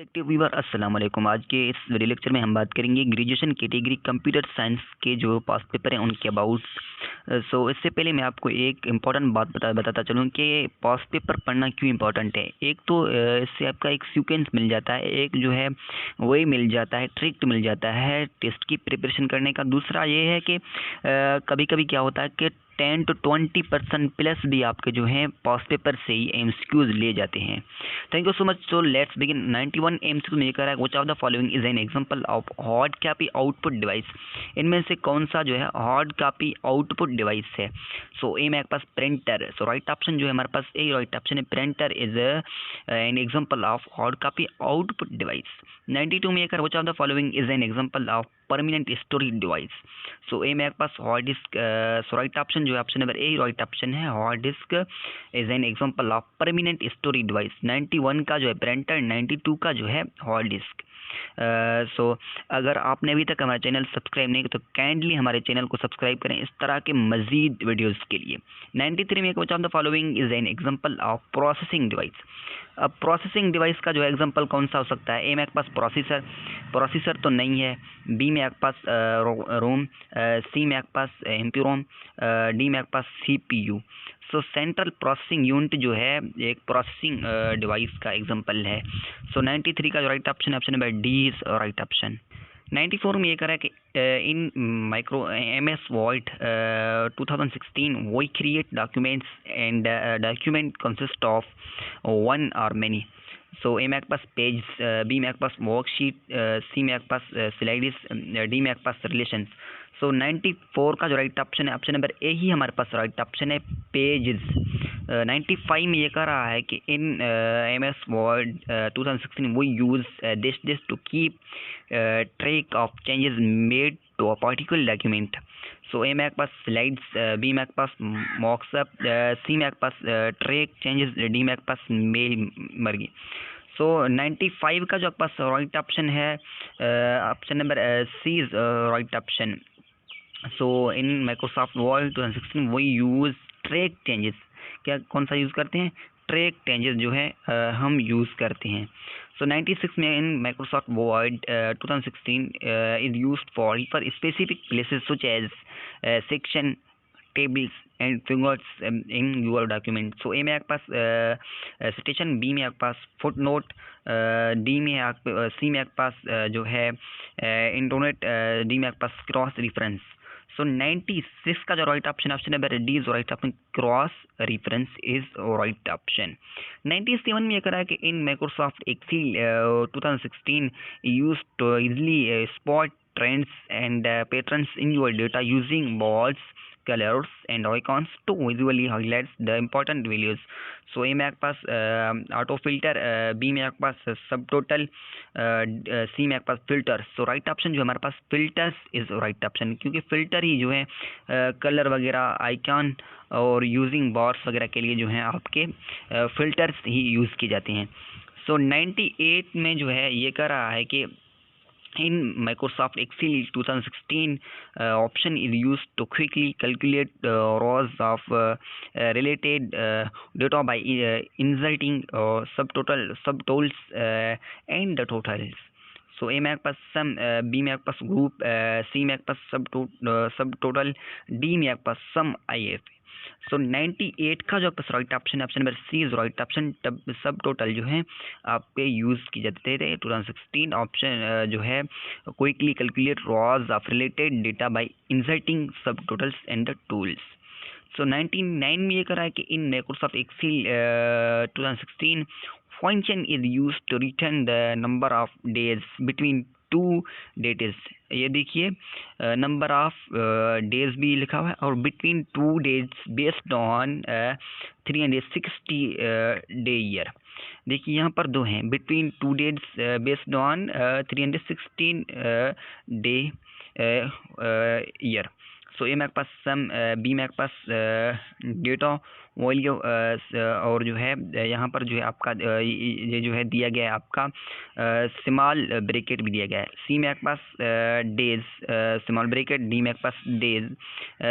Respective viewer अस्सलाम वालेकुम। आज के इस वीडियो लेक्चर में हम बात करेंगे ग्रेजुएशन कैटेगरी कंप्यूटर साइंस के जो पास्ट पेपर हैं उनके अबाउट। इससे पहले मैं आपको एक इम्पॉर्टेंट बात बताता चलूँ कि पास्ट पेपर पढ़ना क्यों इम्पॉर्टेंट है। एक तो इससे आपका एक सीक्वेंस मिल जाता है, एक जो है वही मिल जाता है, ट्रिक मिल जाता है टेस्ट की प्रिपरेशन करने का। दूसरा ये है कि कभी कभी क्या होता है कि 10 to 20% प्लस भी आपके जो हैं पास्ट पेपर से ही एमसीक्यूज ले जाते हैं। Thank you so much. So let's begin. 91 MCQ में कह रहा है which of the following is an example of hard copy output device. इनमें से कौन सा जो है हार्ड कॉपी आउटपुट डिवाइस है। सो ए में आपके पास प्रिंटर। सो राइट ऑप्शन जो है हमारे पास ए राइट ऑप्शन है, printer is an example of hard copy output device. 92 में कह which of the following is an example of permanent storage device. So A में आपके पास hard disk. So right option जो है option number A right option है, hard disk is an example of permanent storage device. 91 का जो है printer, 92 का जो है हार्ड डिस्क। सो अगर आपने अभी तक हमारा चैनल सब्सक्राइब नहीं किया तो काइंडली हमारे चैनल को सब्सक्राइब करें इस तरह के मजीद वीडियोस के लिए। 93 में which of the following is an example of processing device. अब प्रोसेसिंग डिवाइस का जो एग्जांपल कौन सा हो सकता है। ए में आपके पास प्रोसेसर तो नहीं है, बी में आपके पास रोम, सी में आपके पास एमपी रोम, डी में आपके पास CPU. So central processing unit जो है एक प्रोसेसिंग डिवाइस का एग्जांपल है। सो 93 का जो राइट ऑप्शन है option number D is right option. 94 में ये कह रहा है कि इन micro MS Word 2016 we create documents and document consist of one or many. So A में आपके पास पेज, बी में आपके पास वर्कशीट, सी में आपके पास स्लाइड्स, डी में आपके पास रिलेशंस। सो 94 का जो राइट ऑप्शन है ऑप्शन नंबर ए ही हमारे पास राइट ऑप्शन है, पेजेस। 95 में ये कह रहा है कि इन MS Word 2016 we use this to keep track of changes made to a particular document. So A में आपके पास स्लाइड्स, बी में आपके पास मॉक्सअप, सी में आपके पास ट्रैक चेंजेस, डी में आपके पास मेल मर्गी। सो 95 का जो आपके पास राइट ऑप्शन है option number C is right option. So in Microsoft Word 2016 वही यूज़ ट्रैक चेंजेस। क्या कौन सा यूज़ करते हैं, ट्रैक चेंजेस जो है हम यूज़ करते हैं। सो 96 में in Microsoft Word 2016 is used for specific places such as section, tables and figures in your document. So A में आपके पास सिटेशन, बी में आपके पास फुट नोट, डी में सी में आपके पास जो है इंटरनेट, डी में आपके पास क्रॉस रेफरेंस। सो 96 का जो राइट ऑप्शन है option number D is right option, cross reference is right option. 97 में यह करा है कि in Microsoft Excel 2016 used to easily spot trends and patterns in your data using balls, colors and icons to visually highlight the important values. So A में आपके पास auto filter, B में आपके पास सब टोटल, सी में आपके पास फिल्टर। सो right option जो हमारे pass filters is right option, क्योंकि फिल्टर ही जो है कलर वगैरह, आइकॉन और यूजिंग बार्स वगैरह के लिए जो है आपके फिल्टर्स ही यूज़ किए जाते हैं। सो 98 में जो है ये कह रहा है कि in Microsoft Excel 2016 option is used to quickly calculate rows of related data by inserting subtotals and the totals. So A में आपके पास सम, बी में आपके पास ग्रुप, सी में आपके पास सब टोटल, डी में आपके पास सम IF। सो 98 का जो आपका राइट ऑप्शन है option number C is right option. तब सब टोटल जो है आपके यूज़ किए जाते थे 2016 ऑप्शन जो है quickly calculate rows of related data by inserting subtotals and the tools. So 99 में ये करा है कि in Microsoft Excel 2016 function is used to return the number of days between two dates। ये देखिए नंबर ऑफ डेज भी लिखा हुआ है और between 2 days based on 360 day year. देखिए यहाँ पर दो हैं, between 2 days based on 316 day year. So A में आपके पास सम, बी में आपके पास डेटा वॉल्यू और जो है यहाँ पर जो है आपका ये जो है दिया गया है आपका स्मॉल ब्रैकेट भी दिया गया है। सी में आपके पास डेज स्मॉल ब्रैकेट, डी में आपके पास डेज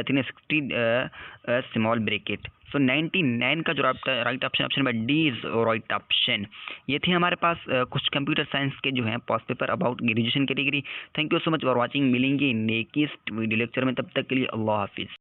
360 स्मॉल ब्रैकेट। सो 99 का जो right option number D is right option. ये थे हमारे पास कुछ कंप्यूटर साइंस के जो हैं past paper about graduation category. Thank you so much for watching. मिलेंगे नेक्स्ट वीडियो लेक्चर में, तब तक के लिए अल्लाह हाफिज़।